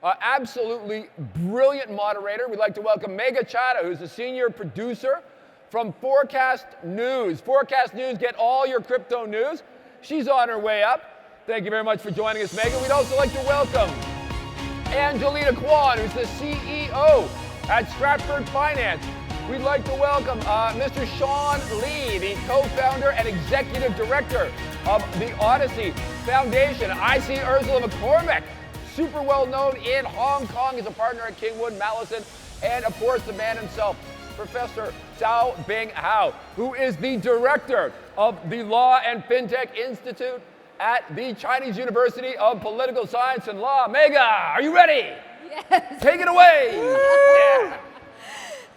absolutely brilliant moderator. We'd like to welcome Megha Chatta, who's a senior producer from Forecast News. Forecast News, get all your crypto news. She's on her way up. Thank you very much for joining us, Megha. We'd also like to welcome Angelina Kwan, who's the CEO at Stratford Finance. We'd like to welcome Mr. Sean Lee, the co-founder and executive director of the Odyssey Foundation. I see Ursula McCormick, super well known in Hong Kong as a partner at Kingwood Mallison, and of course the man himself, Professor Zhao Bing Hao, who is the director of the Law and FinTech Institute at the Chinese University of Political Science and Law. Megha, are you ready? Yes. Take it away. Yeah.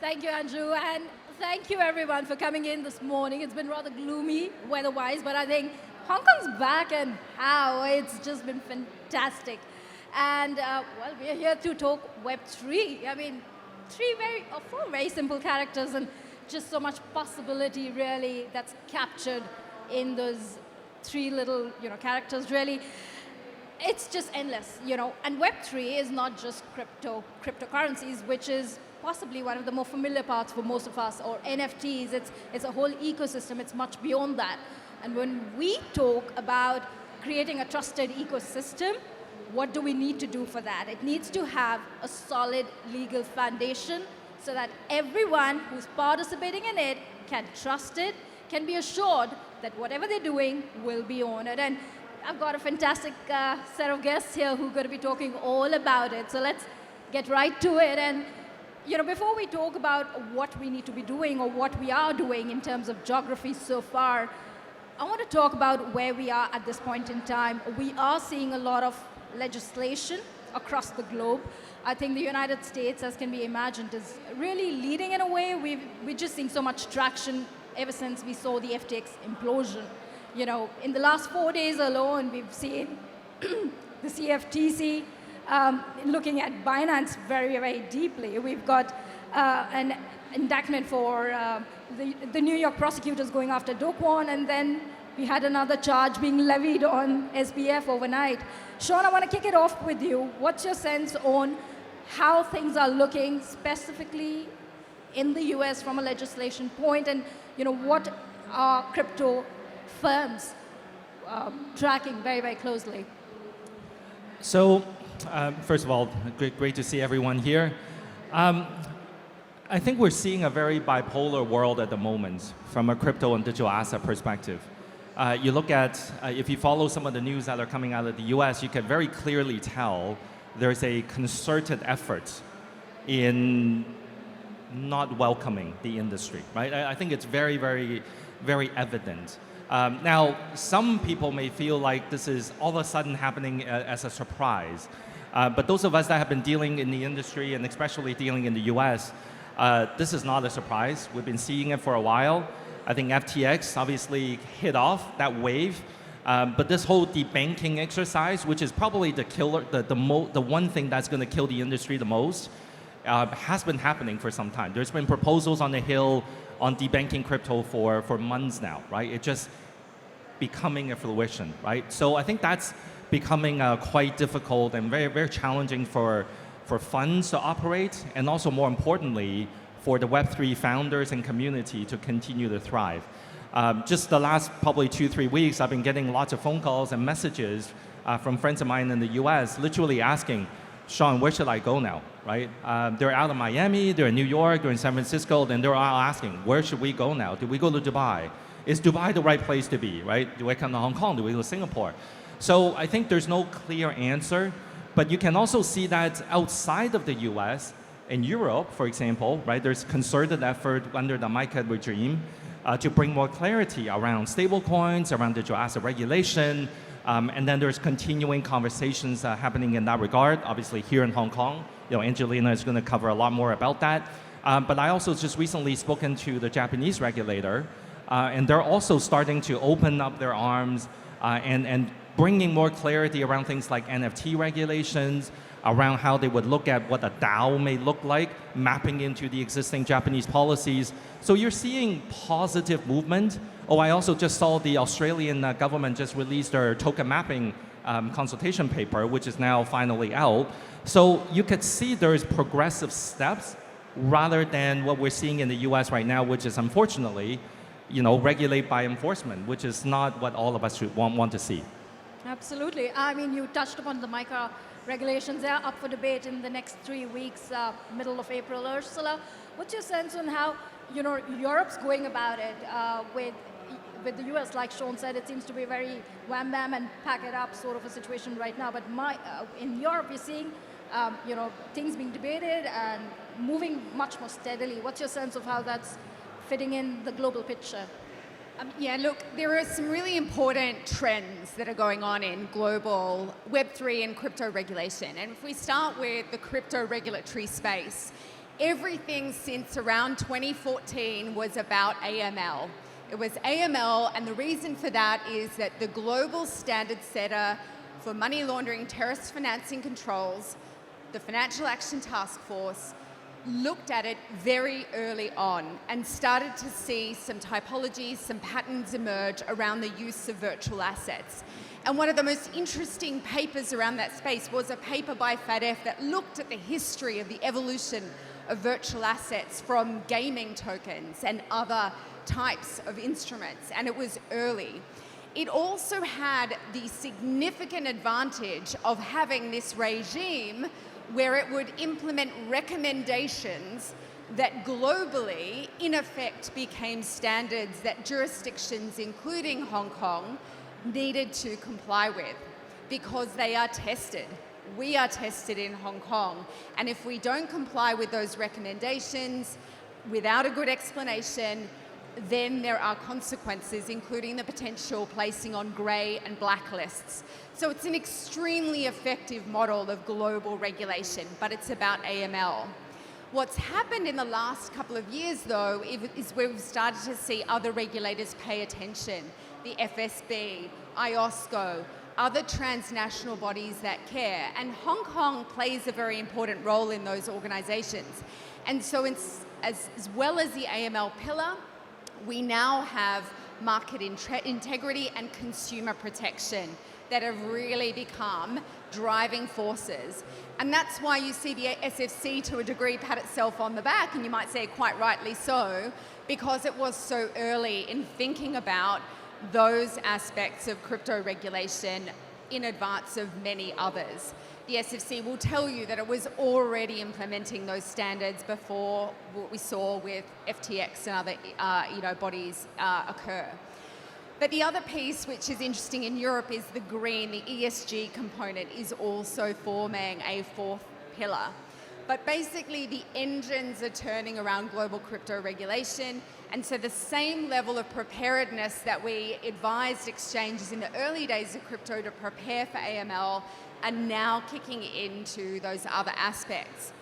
Thank you, Andrew, and thank you everyone for coming in this morning. It's been rather gloomy weather-wise, but I think Hong Kong's back and how it's just been fantastic. And well, we're here to talk Web3. I mean, four very simple characters and just so much possibility really that's captured in those three little characters really. It's just endless, and Web3 is not just cryptocurrencies, which is possibly one of the more familiar parts for most of us, or NFTs. It's a whole ecosystem. It's much beyond that. And when we talk about creating a trusted ecosystem, what do we need to do for that? It needs to have a solid legal foundation so that everyone who's participating in it can trust it, can be assured that whatever they're doing will be honored. And I've got a fantastic set of guests here who are going to be talking all about it. So let's get right to it. And before we talk about what we need to be doing or what we are doing in terms of geography so far, I want to talk about where we are at this point in time. We are seeing a lot of legislation across the globe. I think the United States, as can be imagined, is really leading in a way. We're just seeing so much traction ever since we saw the FTX implosion. In the last 4 days alone, we've seen the CFTC looking at Binance very, very deeply. We've got an indictment for the New York prosecutors going after Do Kwon, and then we had another charge being levied on SBF overnight. Sean, I want to kick it off with you. What's your sense on how things are looking specifically in the US from a legislation point, and what are crypto firms tracking very, very closely? So, first of all, great to see everyone here. I think we're seeing a very bipolar world at the moment from a crypto and digital asset perspective. You look at, if you follow some of the news that are coming out of the US, you can very clearly tell there's a concerted effort in not welcoming the industry, right? I think it's very, very, very evident. Now, some people may feel like this is all of a sudden happening as a surprise. But those of us that have been dealing in the industry, and especially dealing in the US, this is not a surprise. We've been seeing it for a while. I think FTX obviously hit off that wave. But this whole debanking exercise, which is probably the killer, the one thing that's going to kill the industry the most, has been happening for some time. There's been proposals on the Hill on debanking crypto for months now, right? It's just becoming a fruition, right? So I think that's becoming quite difficult and very, very challenging for funds to operate, and also more importantly, for the Web3 founders and community to continue to thrive. Just the last probably 2-3 weeks, I've been getting lots of phone calls and messages from friends of mine in the US, literally asking, Sean, where should I go now, right? They're out of Miami, they're in New York, they're in San Francisco, then they're all asking, where should we go now? Do we go to Dubai? Is Dubai the right place to be, right? Do I come to Hong Kong? Do we go to Singapore? So I think there's no clear answer, but you can also see that outside of the US, in Europe, for example, right, there's concerted effort under the MiCA regime to bring more clarity around stablecoins, around digital asset regulation, and then there's continuing conversations happening in that regard. Obviously, here in Hong Kong, Angelina is going to cover a lot more about that. But I also just recently spoken to the Japanese regulator, and they're also starting to open up their arms and bringing more clarity around things like NFT regulations, around how they would look at what a DAO may look like, mapping into the existing Japanese policies. So you're seeing positive movement. Oh, I also just saw the Australian government just released their token mapping consultation paper, which is now finally out. So you could see there's progressive steps rather than what we're seeing in the US right now, which is unfortunately, regulate by enforcement, which is not what all of us should want to see. Absolutely. I mean, you touched upon the MiCA regulations. They are up for debate in the next 3 weeks, middle of April. Ursula, what's your sense on how Europe's going about it with the US? Like Sean said, it seems to be very wham bam and pack it up sort of a situation right now. But in Europe, we're seeing things being debated and moving much more steadily. What's your sense of how that's fitting in the global picture? Yeah, look, there are some really important trends that are going on in global Web3 and crypto regulation. And if we start with the crypto regulatory space, everything since around 2014 was about AML. It was AML, and the reason for that is that the global standard setter for money laundering, terrorist financing controls, the Financial Action Task Force, looked at it very early on and started to see some typologies, some patterns emerge around the use of virtual assets. And one of the most interesting papers around that space was a paper by FATF that looked at the history of the evolution of virtual assets from gaming tokens and other types of instruments, and it was early. It also had the significant advantage of having this regime where it would implement recommendations that globally, in effect, became standards that jurisdictions, including Hong Kong, needed to comply with because they are tested. We are tested in Hong Kong. And if we don't comply with those recommendations without a good explanation, then there are consequences, including the potential placing on grey and blacklists. So it's an extremely effective model of global regulation, but it's about AML. What's happened in the last couple of years, though, is where we've started to see other regulators pay attention. The FSB, IOSCO, other transnational bodies that care. And Hong Kong plays a very important role in those organizations. And so as well as the AML pillar, we now have market integrity and consumer protection that have really become driving forces. And that's why you see the SFC to a degree pat itself on the back, and you might say quite rightly so, because it was so early in thinking about those aspects of crypto regulation in advance of many others. The SFC will tell you that it was already implementing those standards before what we saw with FTX and other bodies occur. But the other piece which is interesting in Europe is the green, the ESG component is also forming a fourth pillar. But basically the engines are turning around global crypto regulation, and so the same level of preparedness that we advised exchanges in the early days of crypto to prepare for AML are now kicking into those other aspects.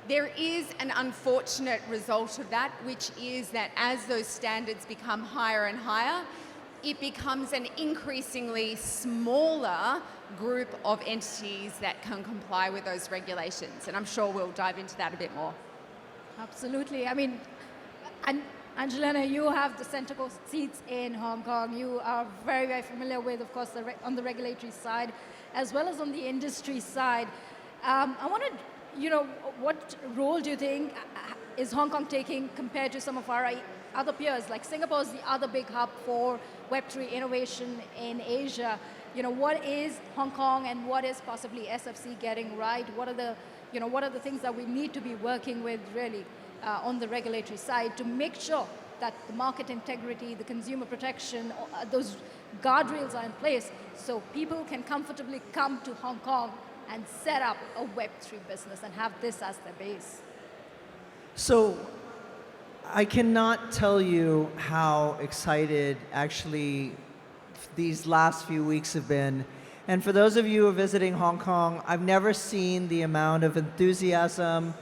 There is an unfortunate result of that, which is that as those standards become higher and higher, it becomes an increasingly smaller group of entities that can comply with those regulations. And I'm sure we'll dive into that a bit more. Absolutely. I mean, and Angelina, you have the center seats in Hong Kong. You are very, very familiar with, of course, on the regulatory side, as well as on the industry side. I wanted, what role do you think is Hong Kong taking compared to some of our other peers? Like Singapore is the other big hub for Web3 innovation in Asia. What is Hong Kong and what is possibly SFC getting right? What are the things that we need to be working with really on the regulatory side to make sure that the market integrity, the consumer protection, those guardrails are in place so people can comfortably come to Hong Kong and set up a Web3 business and have this as their base? So I cannot tell you how excited actually these last few weeks have been. And for those of you who are visiting Hong Kong, I've never seen the amount of enthusiasm,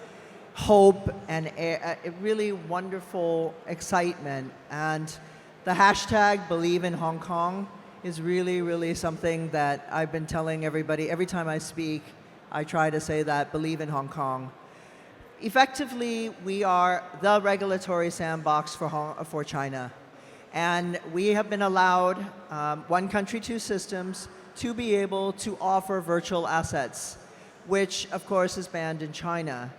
hope, and a really wonderful excitement. And the hashtag Believe in Hong Kong is really, really something that I've been telling everybody. Every time I speak, I try to say that, believe in Hong Kong. Effectively, we are the regulatory sandbox for China. And we have been allowed one country, two systems to be able to offer virtual assets, which of course is banned in China.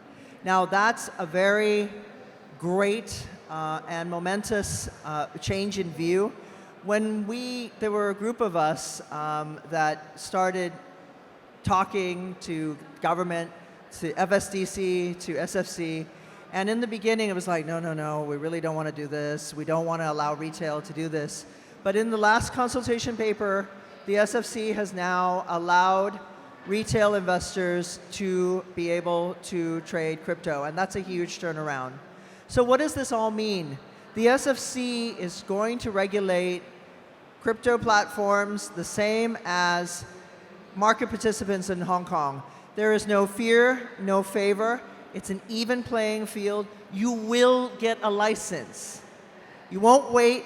Now that's a very great and momentous change in view. When there were a group of us that started talking to government, to FSDC, to SFC, and in the beginning it was like, no, we really don't want to do this. We don't want to allow retail to do this. But in the last consultation paper, the SFC has now allowed retail investors to be able to trade crypto, and that's a huge turnaround. So what does this all mean? The SFC is going to regulate crypto platforms the same as market participants in Hong Kong. There is no fear, no favor. It's an even playing field. You will get a license. You won't wait.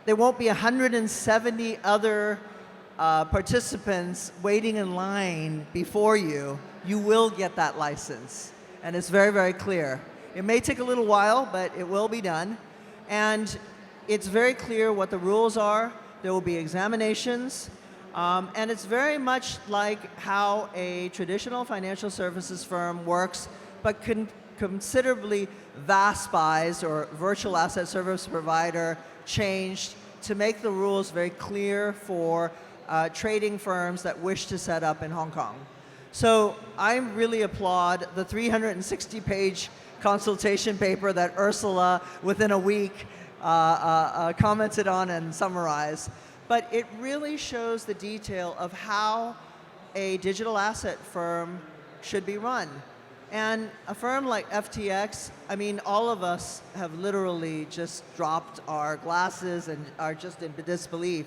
There won't be 170 other participants waiting in line before you. You will get that license. And it's very, very clear. It may take a little while, but it will be done. And it's very clear what the rules are. There will be examinations. And it's very much like how a traditional financial services firm works, but considerably VASPized, or virtual asset service provider, changed to make the rules very clear for trading firms that wish to set up in Hong Kong. So I really applaud the 360-page consultation paper that Ursula, within a week, commented on and summarized. But it really shows the detail of how a digital asset firm should be run. And a firm like FTX, I mean, all of us have literally just dropped our glasses and are just in disbelief.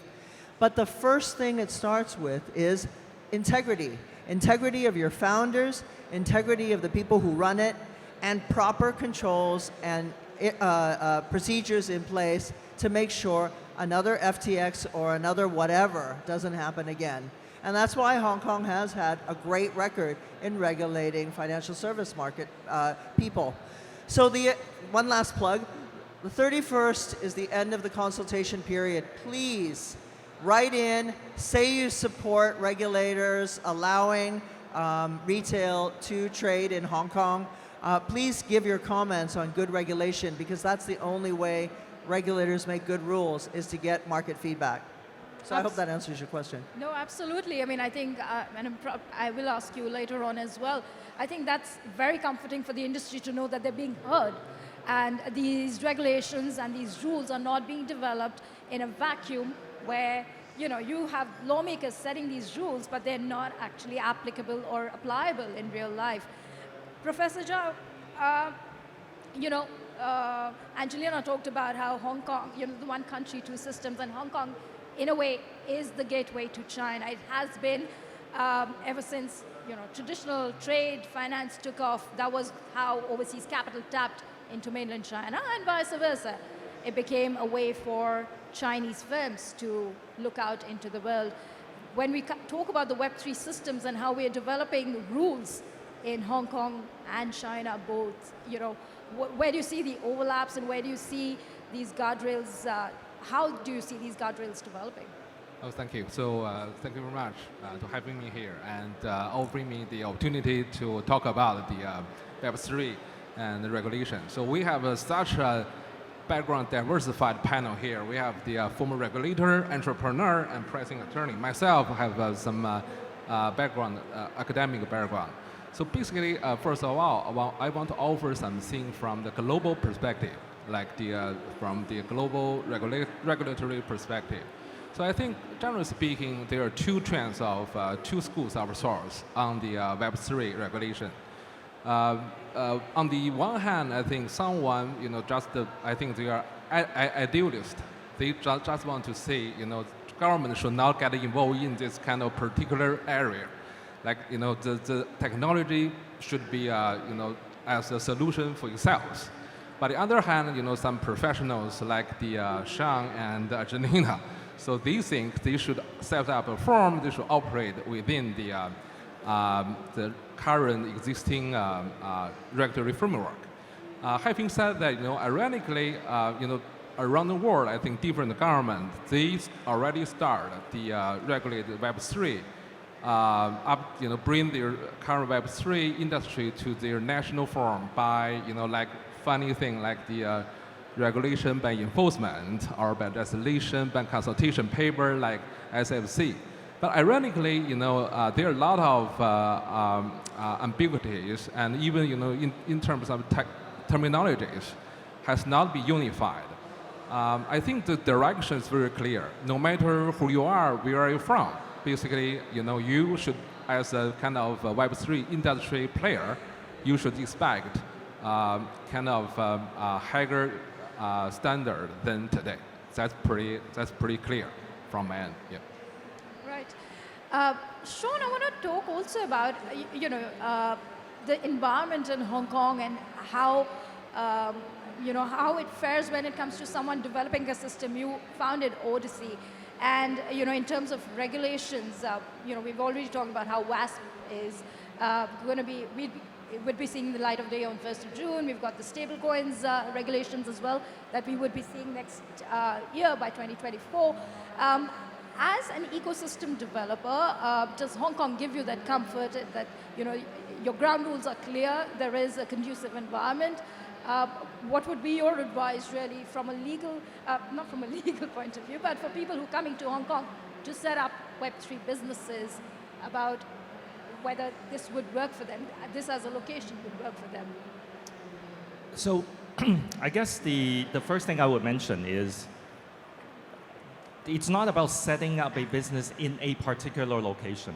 But the first thing it starts with is integrity. Integrity of your founders, integrity of the people who run it, and proper controls and procedures in place to make sure another FTX or another whatever doesn't happen again. And that's why Hong Kong has had a great record in regulating financial service market people. So one last plug, the 31st is the end of the consultation period. Please write in, say you support regulators allowing retail to trade in Hong Kong. Please give your comments on good regulation, because that's the only way regulators make good rules, is to get market feedback. So I hope that answers your question. No, absolutely. I mean, I think, and I will ask you later on as well, I think that's very comforting for the industry to know that they're being heard. And these regulations and these rules are not being developed in a vacuum where you have lawmakers setting these rules, but they're not actually applicable or applicable in real life. Professor Zhao, Angelina talked about how Hong Kong, the one country, two systems, and Hong Kong, in a way, is the gateway to China. It has been ever since traditional trade, finance took off. That was how overseas capital tapped into mainland China, and vice versa. It became a way for Chinese firms to look out into the world. When we talk about the Web3 systems and how we are developing rules in Hong Kong and China both, where do you see the overlaps and where do you see these guardrails, how do you see these guardrails developing? Oh, thank you. So thank you very much to having me here and offering me the opportunity to talk about the Web3 and the regulation. So we have such a background diversified panel here. We have the former regulator, entrepreneur, and pricing attorney. Myself have some academic background. So basically, first of all, I want to offer something from the global perspective, like from the global regulatory perspective. So I think, generally speaking, there are two trends of two schools of thought on the Web3 regulation. On the one hand, I think someone, I think they are idealist. They just want to say, government should not get involved in this kind of particular area. Like, the technology should be, as a solution for itself. But on the other hand, some professionals like the Sean and Janina, so they think they should set up a firm, they should operate within the current existing regulatory framework. Having said that, ironically, around the world, I think different governments, they already start the regulated Web3, bring their current Web3 industry to their national forum by, like funny thing like the regulation by enforcement or by legislation by consultation paper like SFC. But ironically, there are a lot of ambiguities, and even in terms of terminologies, has not been unified. I think the direction is very clear. No matter who you are, where are you from, basically, you should, as a kind of a Web3 industry player, you should expect kind of a higher standard than today. That's pretty clear from my end. Yeah. Right. Sean, I want to talk also about, the environment in Hong Kong and how, how it fares when it comes to someone developing a system. You founded Odyssey. And, in terms of regulations, we've already talked about how WASP is going to be, would be seeing the light of day on 1st of June. We've got the stablecoins regulations as well that we would be seeing next year by 2024. As an ecosystem developer, does Hong Kong give you that comfort that your ground rules are clear, there is a conducive environment? What would be your advice really from a legal, not from a legal point of view, but for people who are coming to Hong Kong to set up Web3 businesses about whether this would work for them, this as a location would work for them? So I guess the first thing I would mention is it's not about setting up a business in a particular location.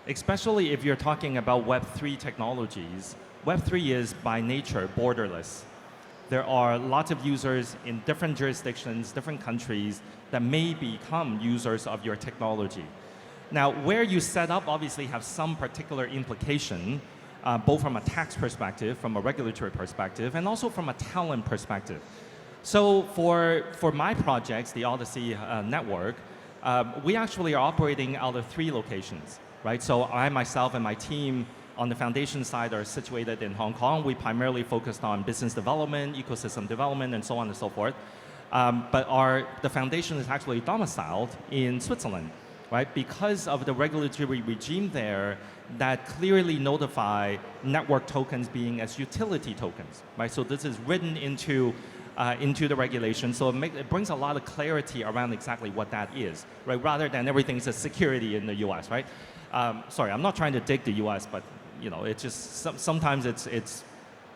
Especially if you're talking about Web3 technologies, Web3 is by nature borderless. There are lots of users in different jurisdictions, different countries that may become users of your technology. Now, where you set up obviously have some particular implication, both from a tax perspective, from a regulatory perspective, and also from a talent perspective. So for my projects, the Odyssey network, we actually are operating out of 3 locations, right? So I, myself, and my team on the foundation side are situated in Hong Kong. We primarily focused on business development, ecosystem development, and so on and so forth. But the foundation is actually domiciled in Switzerland, right? Because of the regulatory regime there that clearly notify network tokens being as utility tokens, right? So this is written into the regulation, so it brings a lot of clarity around exactly what that is, right? Rather than everything is a security in the U.S., right? Sorry, I'm not trying to dig the U.S., but it's just sometimes it's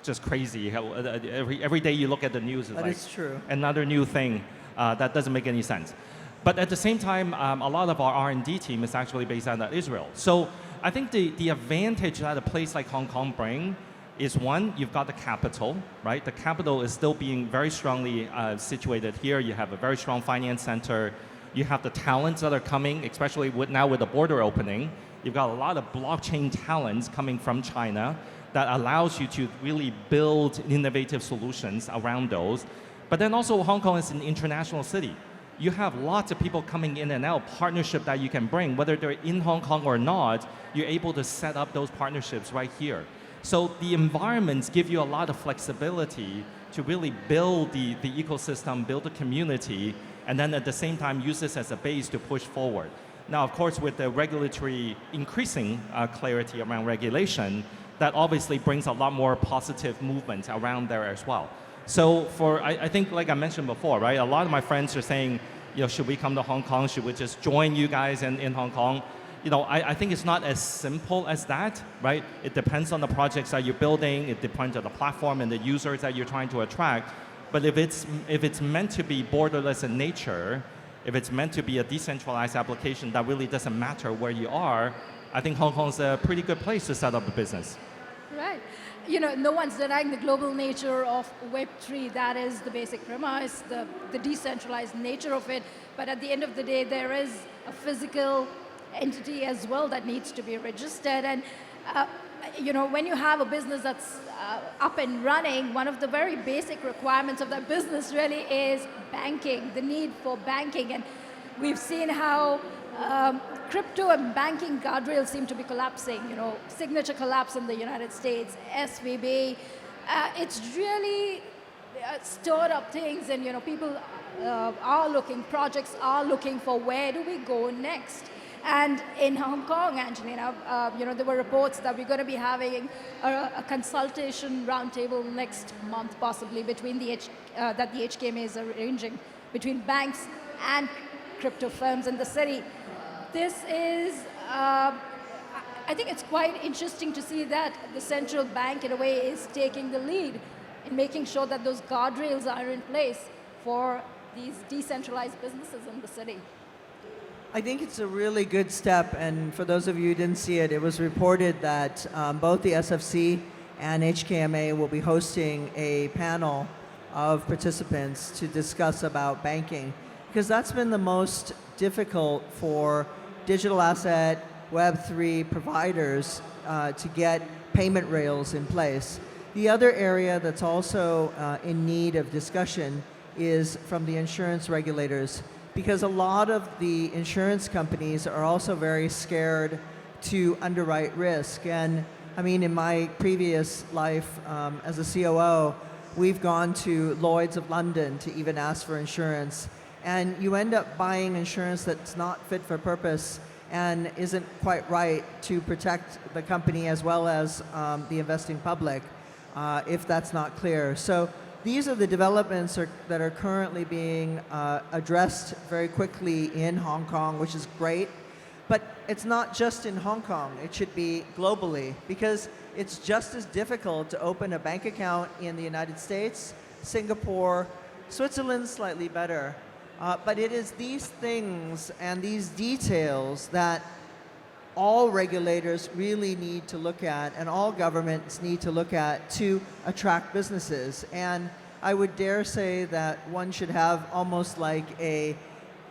just crazy. How every day you look at the news, it's like true. Another new thing that doesn't make any sense. But at the same time, a lot of our R&D team is actually based out of Israel. So I think the advantage that a place like Hong Kong brings is one, you've got the capital, right? The capital is still being very strongly situated here. You have a very strong finance center. You have the talents that are coming, especially now with the border opening. You've got a lot of blockchain talents coming from China that allows you to really build innovative solutions around those. But then also Hong Kong is an international city. You have lots of people coming in and out, partnership that you can bring, whether they're in Hong Kong or not, you're able to set up those partnerships right here. So the environments give you a lot of flexibility to really build the ecosystem, build the community, and then at the same time use this as a base to push forward. Now, of course, with the regulatory increasing clarity around regulation, that obviously brings a lot more positive movement around there as well. So I think, like I mentioned before, right, a lot of my friends are saying, should we come to Hong Kong? Should we just join you guys in Hong Kong? I think it's not as simple as that, right? It depends on the projects that you're building. It depends on the platform and the users that you're trying to attract. But if it's meant to be borderless in nature, if it's meant to be a decentralized application that really doesn't matter where you are, I think Hong Kong's a pretty good place to set up a business. Right. No one's denying the global nature of Web3. That is the basic premise, the decentralized nature of it. But at the end of the day, there is a physical entity as well that needs to be registered. And when you have a business that's up and running, one of the very basic requirements of that business really is banking, the need for banking. And we've seen how crypto and banking guardrails seem to be collapsing. Signature collapse in the United States, SVB. It's really stirred up things, and people projects are looking for where do we go next. And in Hong Kong, Angelina, there were reports that we're going to be having a consultation roundtable next month, possibly between that the HKMA is arranging between banks and crypto firms in the city. This is, I think it's quite interesting to see that the central bank, in a way, is taking the lead in making sure that those guardrails are in place for these decentralized businesses in the city. I think it's a really good step, and for those of you who didn't see it, it was reported that both the SFC and HKMA will be hosting a panel of participants to discuss about banking, because that's been the most difficult for digital asset Web3 providers to get payment rails in place. The other area that's also in need of discussion is from the insurance regulators, because a lot of the insurance companies are also very scared to underwrite risk. And I mean, in my previous life as a COO, we've gone to Lloyd's of London to even ask for insurance. And you end up buying insurance that's not fit for purpose and isn't quite right to protect the company as well as the investing public, if that's not clear. So these are the developments that are currently being addressed very quickly in Hong Kong, which is great. But it's not just in Hong Kong. It should be globally, because it's just as difficult to open a bank account in the United States, Singapore, Switzerland's slightly better. But it is these things and these details that all regulators really need to look at, and all governments need to look at to attract businesses. And I would dare say that one should have almost like a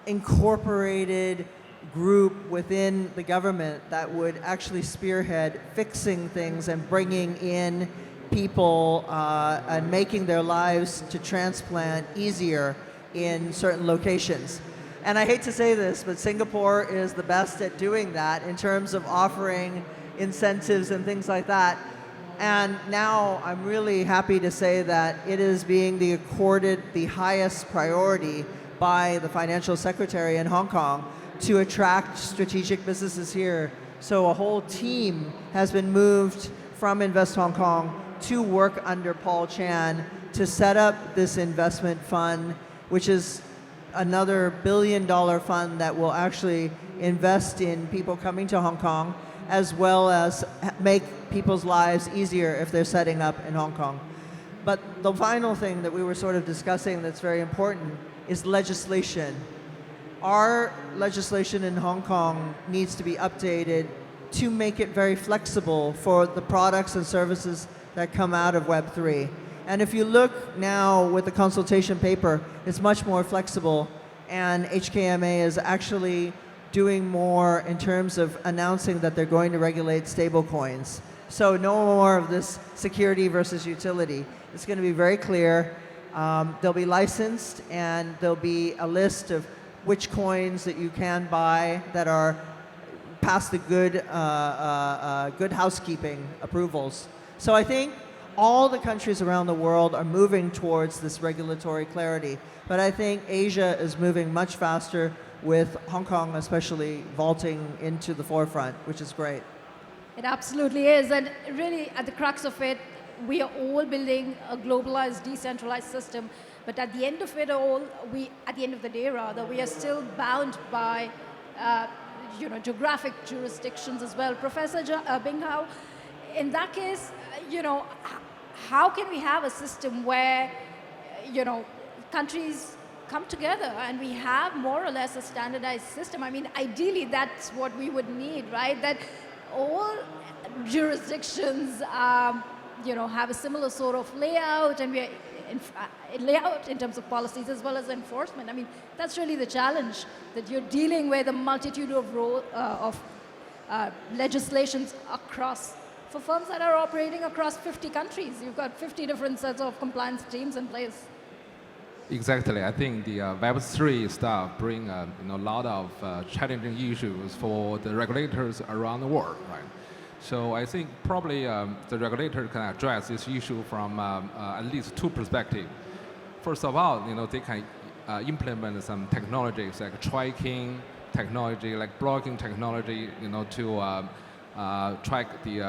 incorporated group within the government that would actually spearhead fixing things and bringing in people and making their lives to transplant easier in certain locations. And I hate to say this, but Singapore is the best at doing that in terms of offering incentives and things like that. And now I'm really happy to say that it is being accorded the highest priority by the financial secretary in Hong Kong to attract strategic businesses here. So a whole team has been moved from Invest Hong Kong to work under Paul Chan to set up this investment fund, which is another $1 billion fund that will actually invest in people coming to Hong Kong, as well as make people's lives easier if they're setting up in Hong Kong. But the final thing that we were sort of discussing that's very important is legislation. Our legislation in Hong Kong needs to be updated to make it very flexible for the products and services that come out of Web3. And if you look now with the consultation paper, it's much more flexible, and HKMA is actually doing more in terms of announcing that they're going to regulate stablecoins. So no more of this security versus utility. It's going to be very clear. They'll be licensed, and there'll be a list of which coins that you can buy that are past the good housekeeping approvals. So I think all the countries around the world are moving towards this regulatory clarity. But I think Asia is moving much faster, with Hong Kong especially vaulting into the forefront, which is great. It absolutely is. And really, at the crux of it, we are all building a globalized, decentralized system. But at the end of it all, at the end of the day rather, we are still bound by geographic jurisdictions as well. Professor Bing Hao, in that case, how can we have a system where, countries come together and we have more or less a standardized system? I mean, ideally, that's what we would need, right? That all jurisdictions, have a similar sort of layout, and we're layout in terms of policies as well as enforcement. I mean, that's really the challenge, that you're dealing with a multitude of legislations across, for firms that are operating across 50 countries. You've got 50 different sets of compliance teams in place. Exactly. I think the Web3 stuff bring a lot of challenging issues for the regulators around the world, right? So I think probably the regulator can address this issue from at least two perspectives. First of all, they can implement some technologies like tracking technology, like blocking technology, to track the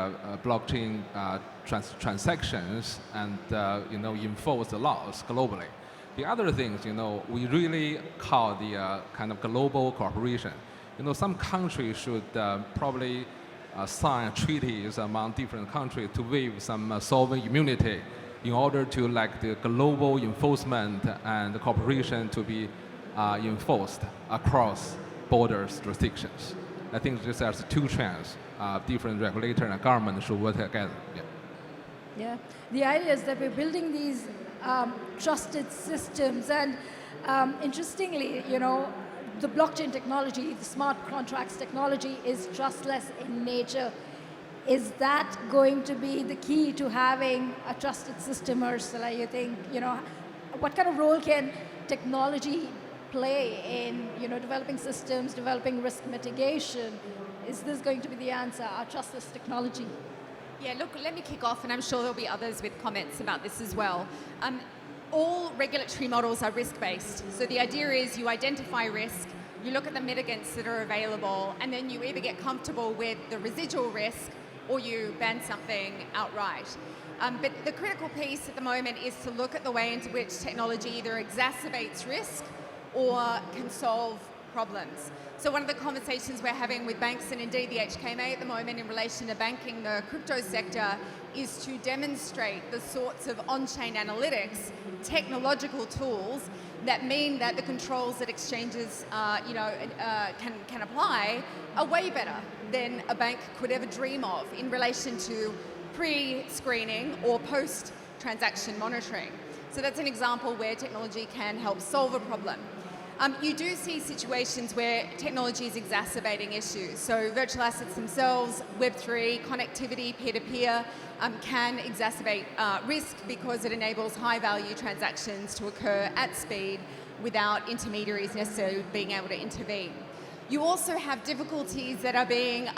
blockchain transactions and enforce the laws globally. The other things, we really call the kind of global cooperation. Some countries should probably sign treaties among different countries to waive some sovereign immunity in order to like the global enforcement and cooperation to be enforced across borders jurisdictions. I think this has two trends. Different regulator and government should work together. Yeah. Yeah, the idea is that we're building these trusted systems, and interestingly, the blockchain technology, the smart contracts technology is trustless in nature. Is that going to be the key to having a trusted system, Ursula? You think, what kind of role can technology play in, developing systems, developing risk mitigation? Is this going to be the answer, our trustless technology? Yeah, look, let me kick off, and I'm sure there'll be others with comments about this as well. All regulatory models are risk-based. So the idea is you identify risk, you look at the mitigants that are available, and then you either get comfortable with the residual risk or you ban something outright. But the critical piece at the moment is to look at the way in which technology either exacerbates risk or can solve problems. So one of the conversations we're having with banks and indeed the HKMA at the moment in relation to banking the crypto sector is to demonstrate the sorts of on-chain analytics, technological tools that mean that the controls that exchanges can apply are way better than a bank could ever dream of in relation to pre-screening or post-transaction monitoring. So that's an example where technology can help solve a problem. You do see situations where technology is exacerbating issues. So virtual assets themselves, Web3, connectivity, peer-to-peer, can exacerbate risk because it enables high-value transactions to occur at speed without intermediaries necessarily being able to intervene. You also have difficulties that are being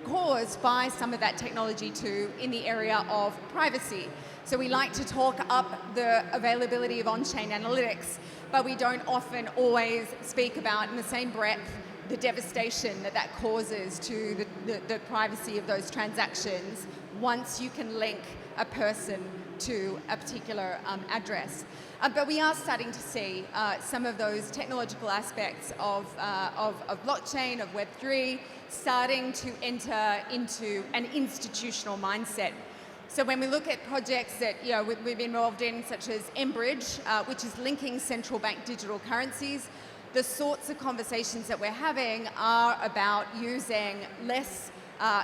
caused by some of that technology too in the area of privacy. So we like to talk up the availability of on-chain analytics, but we don't often always speak about in the same breath the devastation that causes to the privacy of those transactions once you can link a person to a particular address. But we are starting to see some of those technological aspects of blockchain, of Web3, starting to enter into an institutional mindset. So when we look at projects that we've been involved in, such as mBridge, which is linking central bank digital currencies, the sorts of conversations that we're having are about using less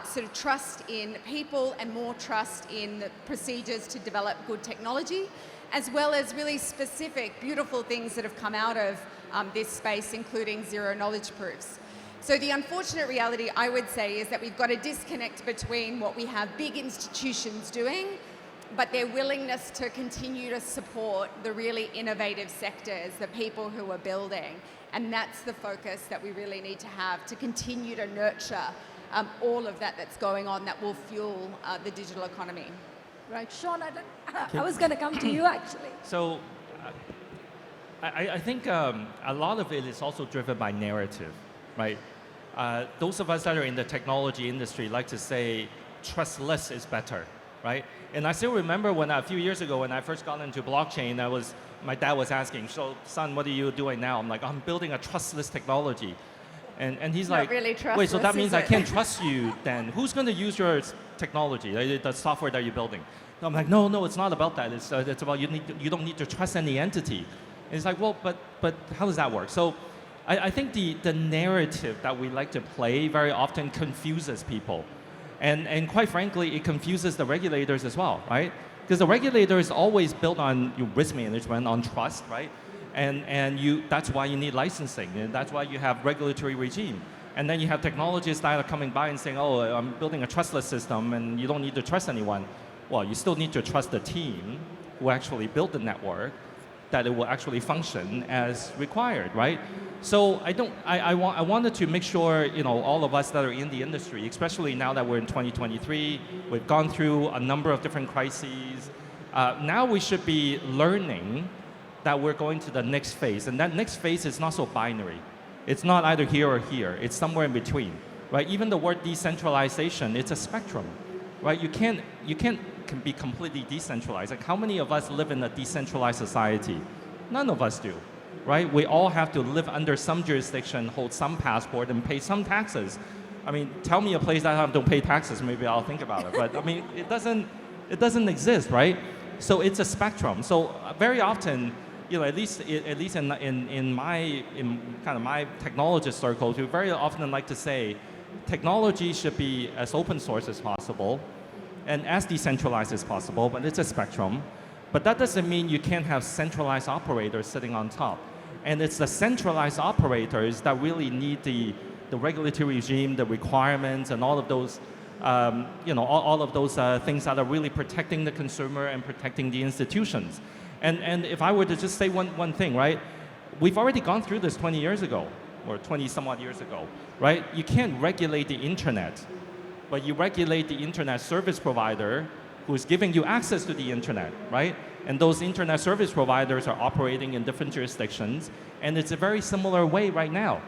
sort of trust in people and more trust in the procedures to develop good technology, as well as really specific, beautiful things that have come out of this space, including zero knowledge proofs. So the unfortunate reality, I would say, is that we've got a disconnect between what we have big institutions doing, but their willingness to continue to support the really innovative sectors, the people who are building. And that's the focus that we really need to have to continue to nurture all of that's going on that will fuel the digital economy. Right, Sean, I was going to come to you actually. So I think a lot of it is also driven by narrative, right? Those of us that are in the technology industry like to say trustless is better, right? And I still remember when a few years ago when I first got into blockchain, my dad was asking, so son, what are you doing now? I'm like, I'm building a trustless technology. And he's like, really wait, so that means I can't trust you then. Who's going to use your technology, the software that you're building? And I'm like, no, it's not about that. It's about you don't need to trust any entity. And it's like, well, but how does that work? So I think the narrative that we like to play very often confuses people. And quite frankly, it confuses the regulators as well, right? Because the regulator is always built on risk management, on trust, right? And that's why you need licensing, and that's why you have regulatory regime. And then you have technologists that are coming by and saying, oh, I'm building a trustless system, and you don't need to trust anyone. Well, you still need to trust the team who actually built the network, that it will actually function as required, right? So I wanted to make sure, all of us that are in the industry, especially now that we're in 2023, we've gone through a number of different crises. Now we should be learning that we're going to the next phase. And that next phase is not so binary. It's not either here or here. It's somewhere in between, right? Even the word decentralization, it's a spectrum, right? You can't can be completely decentralized. Like how many of us live in a decentralized society? None of us do, right? We all have to live under some jurisdiction, hold some passport, and pay some taxes. I mean, tell me a place that don't pay taxes, maybe I'll think about it. But I mean, it doesn't exist, right? So it's a spectrum. So very often, at least in my kind of my technologist circles, we very often like to say, technology should be as open source as possible, and as decentralized as possible. But it's a spectrum. But that doesn't mean you can't have centralized operators sitting on top. And it's the centralized operators that really need the regulatory regime, the requirements, and all of those, all of those things that are really protecting the consumer and protecting the institutions. And if I were to just say one thing, right? We've already gone through this 20 years ago, or 20 some odd years ago, right? You can't regulate the internet, but you regulate the internet service provider who's giving you access to the internet, right? And those internet service providers are operating in different jurisdictions, and it's a very similar way right now.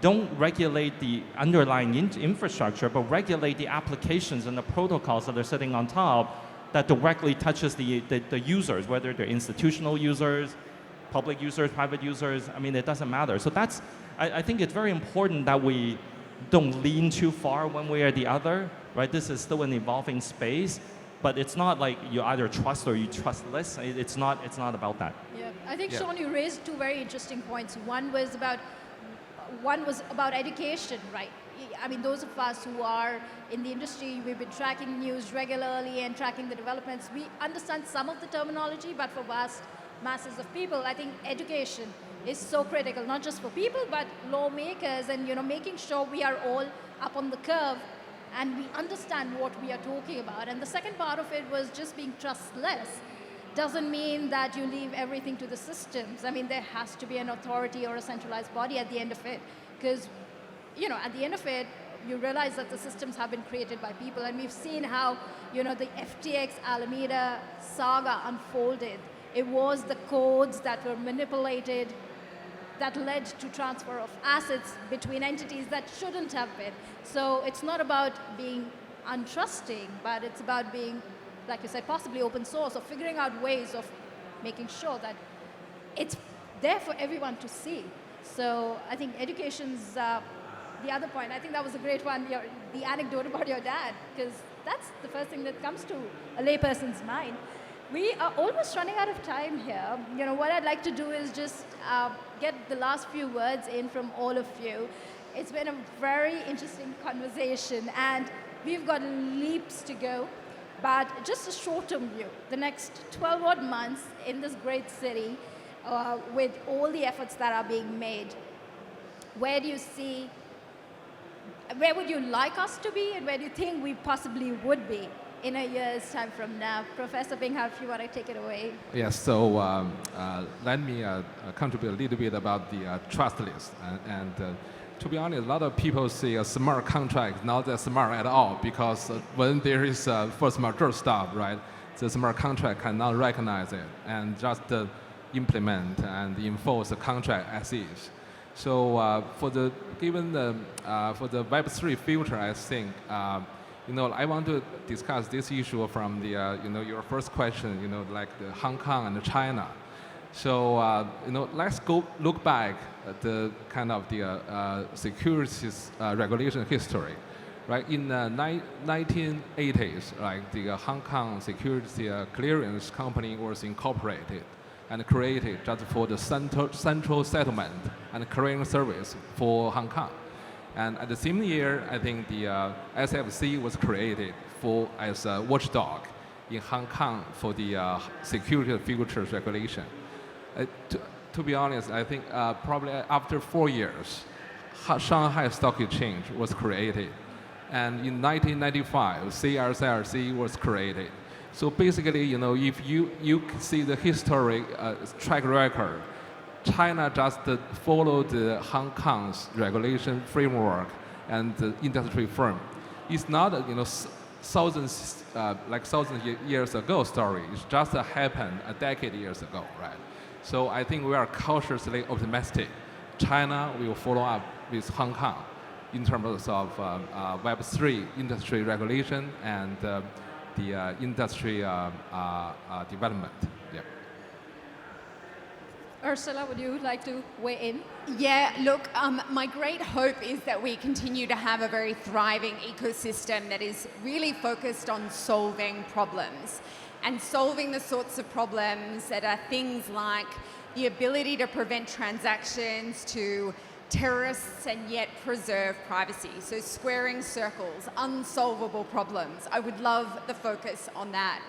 Don't regulate the underlying infrastructure, but regulate the applications and the protocols that are sitting on top that directly touches the users, whether they're institutional users, public users, private users. I mean, it doesn't matter. So I think it's very important that we don't lean too far one way or the other, right? This is still an evolving space, but it's not like you either trust or you trust less. It's not about that. Yeah, I think, Sean, you raised two very interesting points. One was about education, right? I mean, those of us who are in the industry, we've been tracking news regularly and tracking the developments. We understand some of the terminology, but for vast masses of people, I think education is so critical, not just for people, but lawmakers, and making sure we are all up on the curve and we understand what we are talking about. And the second part of it was just being trustless. Doesn't mean that you leave everything to the systems. I mean, there has to be an authority or a centralized body at the end of it, because at the end of it, you realize that the systems have been created by people, and we've seen how the FTX Alameda saga unfolded. It was the codes that were manipulated that led to transfer of assets between entities that shouldn't have been. So it's not about being untrusting, but it's about being, like you said, possibly open source, or figuring out ways of making sure that it's there for everyone to see. So I think education's the other point. I think that was a great one, the anecdote about your dad, because that's the first thing that comes to a layperson's mind. We are almost running out of time here. What I'd like to do is just get the last few words in from all of you. It's been a very interesting conversation, and we've got leaps to go. But just a short-term view, the next 12 odd months in this great city, with all the efforts that are being made, where would you like us to be, and where do you think we possibly would be in a year's time from now? Professor Binghao, if you want to take it away. Yes, so let me contribute a little bit about the trust list. And to be honest, a lot of people say a smart contract is not that smart at all, because when there is force majeure stuff, right, the smart contract cannot recognize it and just implement and enforce the contract as is. So for the Web3 future, I think I want to discuss this issue from the your first question, like the Hong Kong and China. So let's look back at the kind of the securities regulation history, right? In the 1980s, like the Hong Kong Security Clearance Company was incorporated and created just for the central settlement and clearing service for Hong Kong. And at the same year, I think the SFC was created as a watchdog in Hong Kong for the security futures regulation. To be honest, I think probably after 4 years, Shanghai Stock Exchange was created. And in 1995, CSRC was created. So basically, if you see the history track record, China just followed the Hong Kong's regulation framework and the industry firm. It's not thousands years ago story. It just happened a decade years ago, right? So I think we are cautiously optimistic. China will follow up with Hong Kong in terms of Web3 industry regulation and the industry development. Yeah. Ursula, would you like to weigh in? Yeah, look, my great hope is that we continue to have a very thriving ecosystem that is really focused on solving problems and solving the sorts of problems that are things like the ability to prevent transactions to terrorists and yet preserve privacy. So squaring circles, unsolvable problems. I would love the focus on that.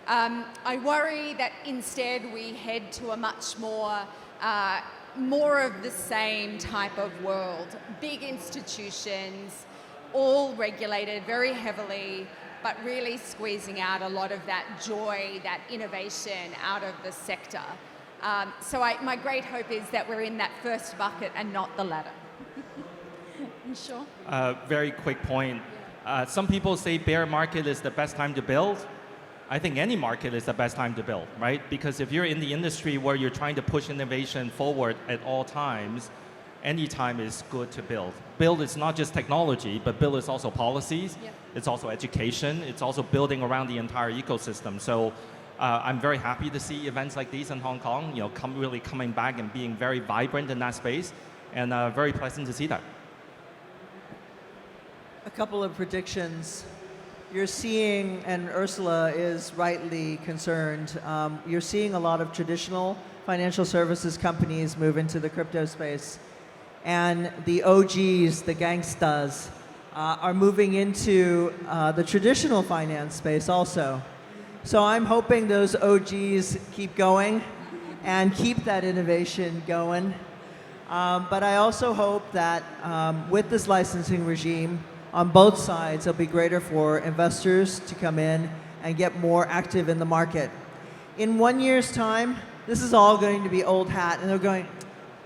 I worry that instead we head to a much more of the same type of world. Big institutions, all regulated very heavily, but really squeezing out a lot of that joy, that innovation out of the sector. So my great hope is that we're in that first bucket and not the latter. Sure. Very quick point. Some people say bear market is the best time to build. I think any market is the best time to build, right? Because if you're in the industry where you're trying to push innovation forward at all times, any time is good to build. Build is not just technology, but build is also policies. Yep. It's also education. It's also building around the entire ecosystem. So I'm very happy to see events like these in Hong Kong, really coming back and being very vibrant in that space, and very pleasant to see that. A couple of predictions. You're seeing, and Ursula is rightly concerned, you're seeing a lot of traditional financial services companies move into the crypto space. And the OGs, the gangstas, are moving into the traditional finance space also. So I'm hoping those OGs keep going and keep that innovation going. But I also hope that with this licensing regime, on both sides, it'll be greater for investors to come in and get more active in the market. In 1 year's time, this is all going to be old hat, and they're going,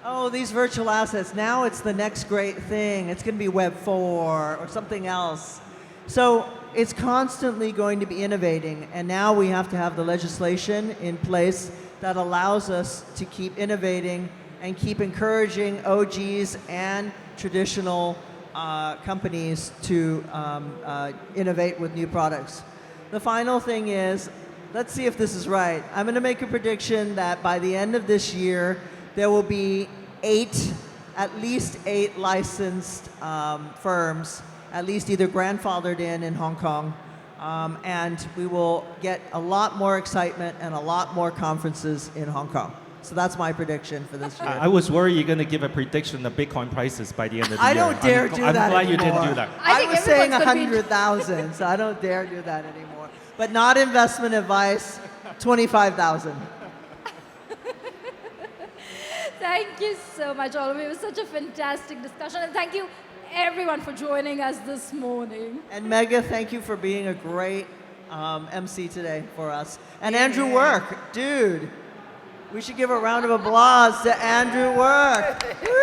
oh, these virtual assets, now it's the next great thing. It's going to be Web 4 or something else. So it's constantly going to be innovating, and now we have to have the legislation in place that allows us to keep innovating and keep encouraging OGs and traditional companies to innovate with new products. The final thing is, let's see if this is right. I'm going to make a prediction that by the end of this year, there will be at least eight licensed firms, at least either grandfathered in Hong Kong, and we will get a lot more excitement and a lot more conferences in Hong Kong. So that's my prediction for this year. I was worried you're going to give a prediction of Bitcoin prices by the end of the year. I don't dare do that I'm glad you anymore. didn't do that. I was saying everyone's gonna be- 100,000, so I don't dare do that anymore. But not investment advice, 25,000. Thank you so much, all of you. It was such a fantastic discussion. And thank you, everyone, for joining us this morning. And Mega, thank you for being a great MC today for us. And Andrew Work, dude. We should give a round of applause to Andrew Work. Woo!